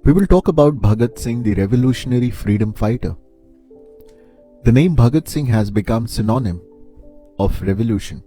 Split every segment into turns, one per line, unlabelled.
We will talk about Bhagat Singh, the revolutionary freedom fighter. The name Bhagat Singh has become synonym of revolution.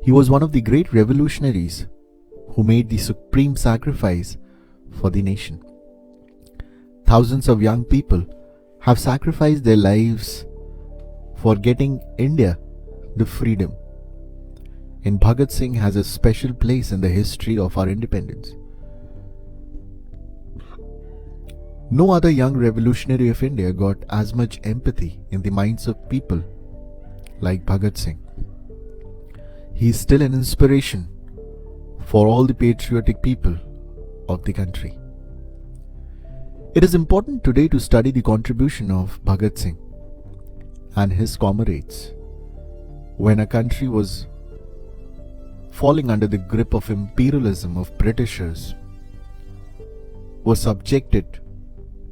He was one of the great revolutionaries who made the supreme sacrifice for the nation. Thousands of young people have sacrificed their lives for getting India the freedom. And Bhagat Singh has a special place in the history of our independence. No other young revolutionary of India got as much empathy in the minds of people like Bhagat Singh. He is still an inspiration for all the patriotic people of the country. It is important today to study the contribution of Bhagat Singh and his comrades when a country was falling under the grip of imperialism of Britishers, was subjected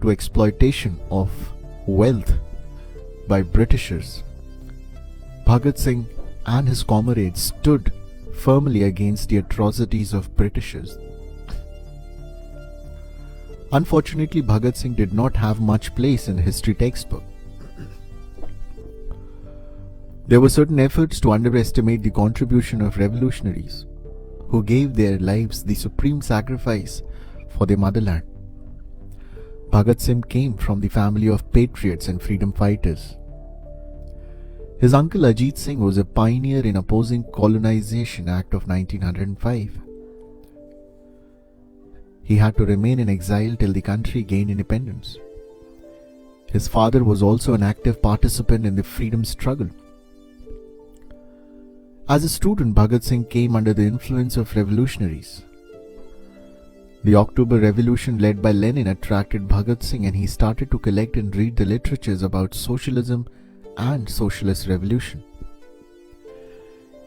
to exploitation of wealth by Britishers. Bhagat Singh and his comrades stood firmly against the atrocities of Britishers. Unfortunately, Bhagat Singh did not have much place in history textbook. There were certain efforts to underestimate the contribution of revolutionaries who gave their lives the supreme sacrifice for their motherland. Bhagat Singh came from the family of patriots and freedom fighters. His uncle Ajit Singh was a pioneer in opposing Colonization Act of 1905. He had to remain in exile till the country gained independence. His father was also an active participant in the freedom struggle. As a student, Bhagat Singh came under the influence of revolutionaries. The October Revolution led by Lenin attracted Bhagat Singh, and he started to collect and read the literatures about socialism and socialist revolution.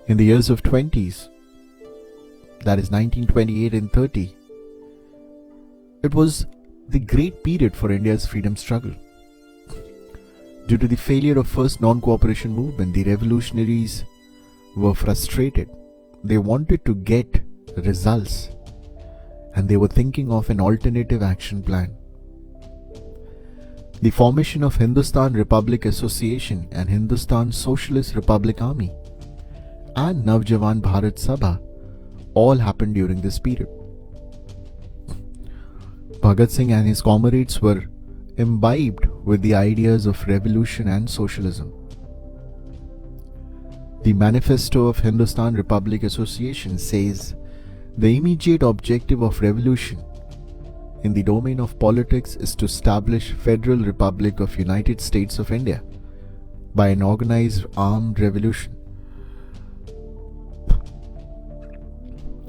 In the years of 20s, that is 1928 and 30, it was the great period for India's freedom struggle. Due to the failure of first non-cooperation movement, the revolutionaries were frustrated. They wanted to get results, and they were thinking of an alternative action plan. The formation of Hindustan Republic Association and Hindustan Socialist Republic Army and Navjawan Bharat Sabha all happened during this period. Bhagat Singh and his comrades were imbibed with the ideas of revolution and socialism. The manifesto of Hindustan Republic Association says the immediate objective of revolution in the domain of politics is to establish Federal Republic of United States of India by an organized armed revolution.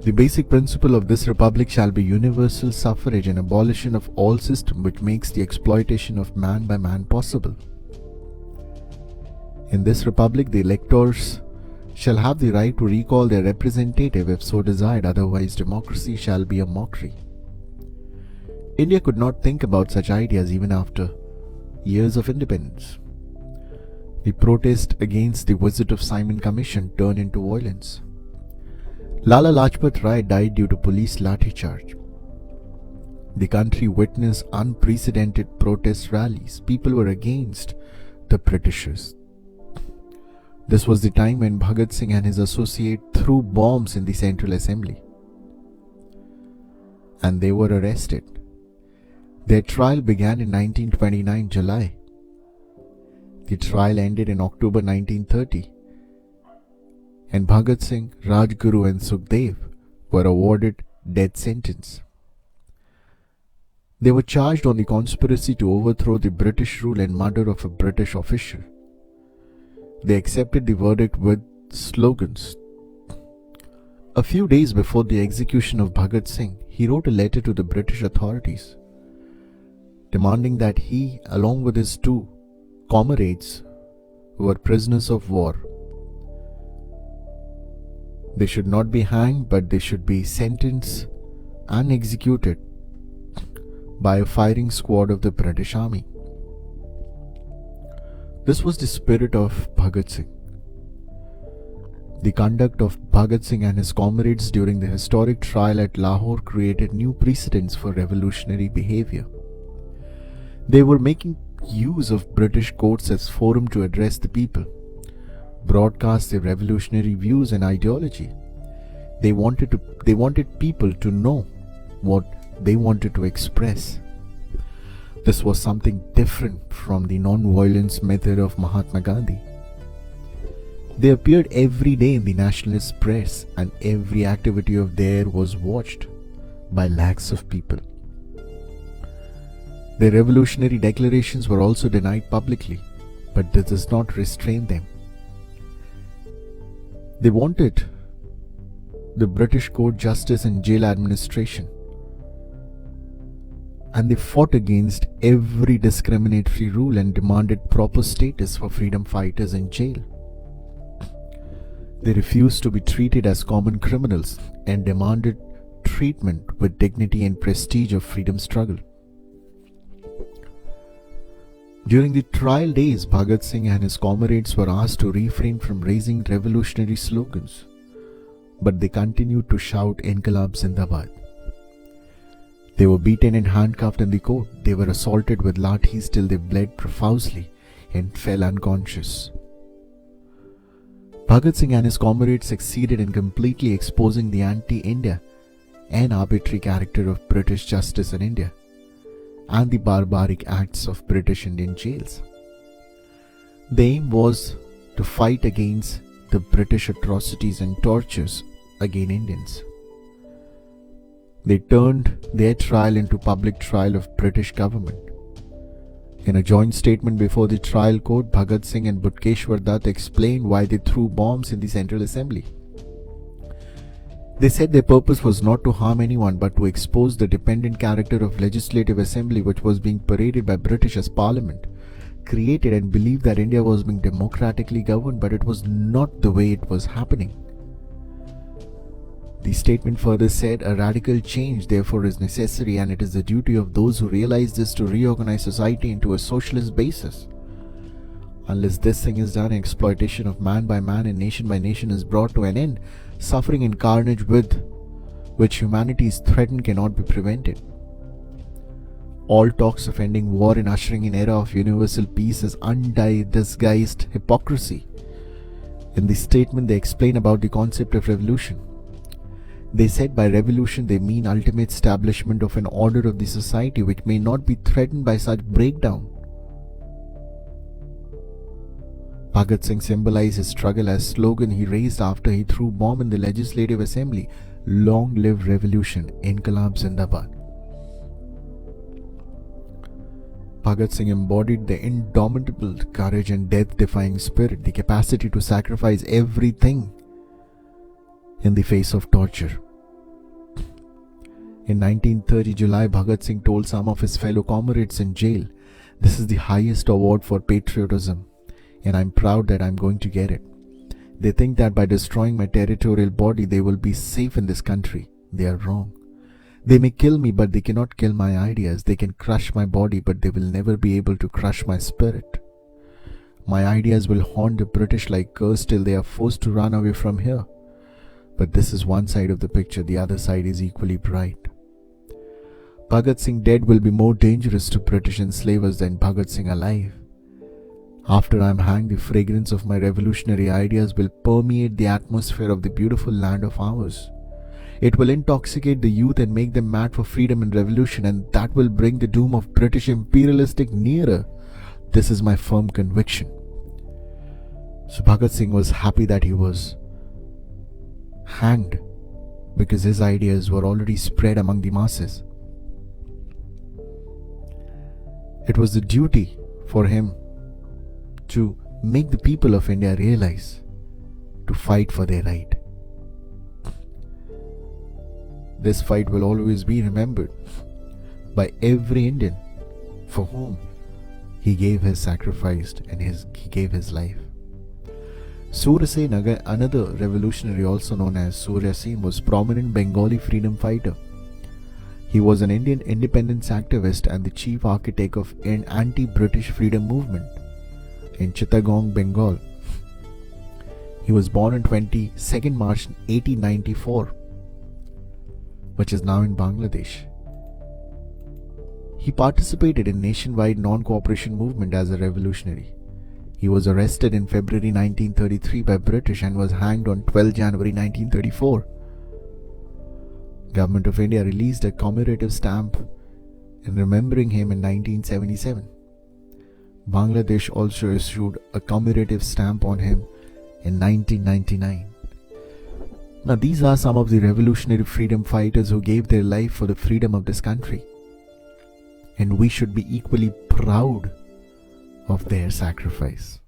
The basic principle of this republic shall be universal suffrage and abolition of all system which makes the exploitation of man by man possible. In this republic, the electors shall have the right to recall their representative if so desired, otherwise democracy shall be a mockery. India could not think about such ideas even after years of independence. The protest against the visit of Simon Commission turned into violence. Lala Lajpat Rai died due to police lathi charge. The country witnessed unprecedented protest rallies. People were against the Britishers. This was the time when Bhagat Singh and his associate threw bombs in the Central Assembly, and they were arrested. Their trial began in 1929 July. The trial ended in October 1930, and Bhagat Singh, Rajguru and Sukhdev were awarded death sentence. They were charged on the conspiracy to overthrow the British rule and murder of a British official. They accepted the verdict with slogans. A few days before the execution of Bhagat Singh, he wrote a letter to the British authorities demanding that he, along with his two comrades who were prisoners of war, they should not be hanged, but they should be sentenced and executed by a firing squad of the British Army. This was the spirit of Bhagat Singh. The conduct of Bhagat Singh and his comrades during the historic trial at Lahore created new precedents for revolutionary behavior. They were making use of British courts as forum to address the people, broadcast their revolutionary views and ideology. They wanted people to know what they wanted to express. This was something different from the non-violence method of Mahatma Gandhi. They appeared every day in the nationalist press, and every activity of theirs was watched by lakhs of people. Their revolutionary declarations were also denied publicly, but this does not restrain them. They wanted the British court justice and jail administration, and they fought against every discriminatory rule and demanded proper status for freedom fighters in jail. They refused to be treated as common criminals and demanded treatment with dignity and prestige of freedom struggle. During the trial days, Bhagat Singh and his comrades were asked to refrain from raising revolutionary slogans, but they continued to shout "Inqilab Zindabad." They were beaten and handcuffed in the court. They were assaulted with lathis till they bled profusely and fell unconscious. Bhagat Singh and his comrades succeeded in completely exposing the anti-India and arbitrary character of British justice in India and the barbaric acts of British Indian jails. The aim was to fight against the British atrocities and tortures against Indians. They turned their trial into public trial of British government. In a joint statement before the trial court, Bhagat Singh and Butkeshwar Dutt explained why they threw bombs in the Central Assembly. They said their purpose was not to harm anyone but to expose the dependent character of Legislative Assembly which was being paraded by British as Parliament, created and believed that India was being democratically governed, but it was not the way it was happening. The statement further said, a radical change therefore is necessary, and it is the duty of those who realize this to reorganize society into a socialist basis. Unless this thing is done, exploitation of man by man and nation by nation is brought to an end. Suffering and carnage with which humanity is threatened cannot be prevented. All talks of ending war and ushering in era of universal peace is undisguised hypocrisy. In this statement, they explain about the concept of revolution. They said by revolution they mean ultimate establishment of an order of the society which may not be threatened by such breakdown. Bhagat Singh symbolized his struggle as slogan he raised after he threw bomb in the Legislative Assembly: "Long live revolution, Inqilab Zindabad." Bhagat Singh embodied the indomitable courage and death-defying spirit, the capacity to sacrifice everything in the face of torture. In 1930 July, Bhagat Singh told some of his fellow comrades in jail, "This is the highest award for patriotism, and I'm proud that I'm going to get it. They think that by destroying my territorial body, they will be safe in this country. They are wrong. They may kill me, but they cannot kill my ideas. They can crush my body, but they will never be able to crush my spirit. My ideas will haunt the British like curse till they are forced to run away from here. But this is one side of the picture, the other side is equally bright. Bhagat Singh dead will be more dangerous to British enslavers than Bhagat Singh alive. After I am hanged, the fragrance of my revolutionary ideas will permeate the atmosphere of the beautiful land of ours. It will intoxicate the youth and make them mad for freedom and revolution, and that will bring the doom of British imperialistic nearer. This is my firm conviction." So Bhagat Singh was happy that he was hanged because his ideas were already spread among the masses. It was the duty for him to make the people of India realize to fight for their right. This fight will always be remembered by every Indian for whom he gave his sacrifice and he gave his life. Surya Sen, another revolutionary also known as Surya Sen, was prominent Bengali freedom fighter. He was an Indian independence activist and the chief architect of an anti-British freedom movement in Chittagong, Bengal. He was born on 22nd March 1894, which is now in Bangladesh. He participated in nationwide non-cooperation movement as a revolutionary. He was arrested in February 1933 by British and was hanged on 12 January 1934. Government of India released a commemorative stamp in remembering him in 1977. Bangladesh also issued a commemorative stamp on him in 1999. Now, these are some of the revolutionary freedom fighters who gave their life for the freedom of this country. And we should be equally proud of their sacrifice.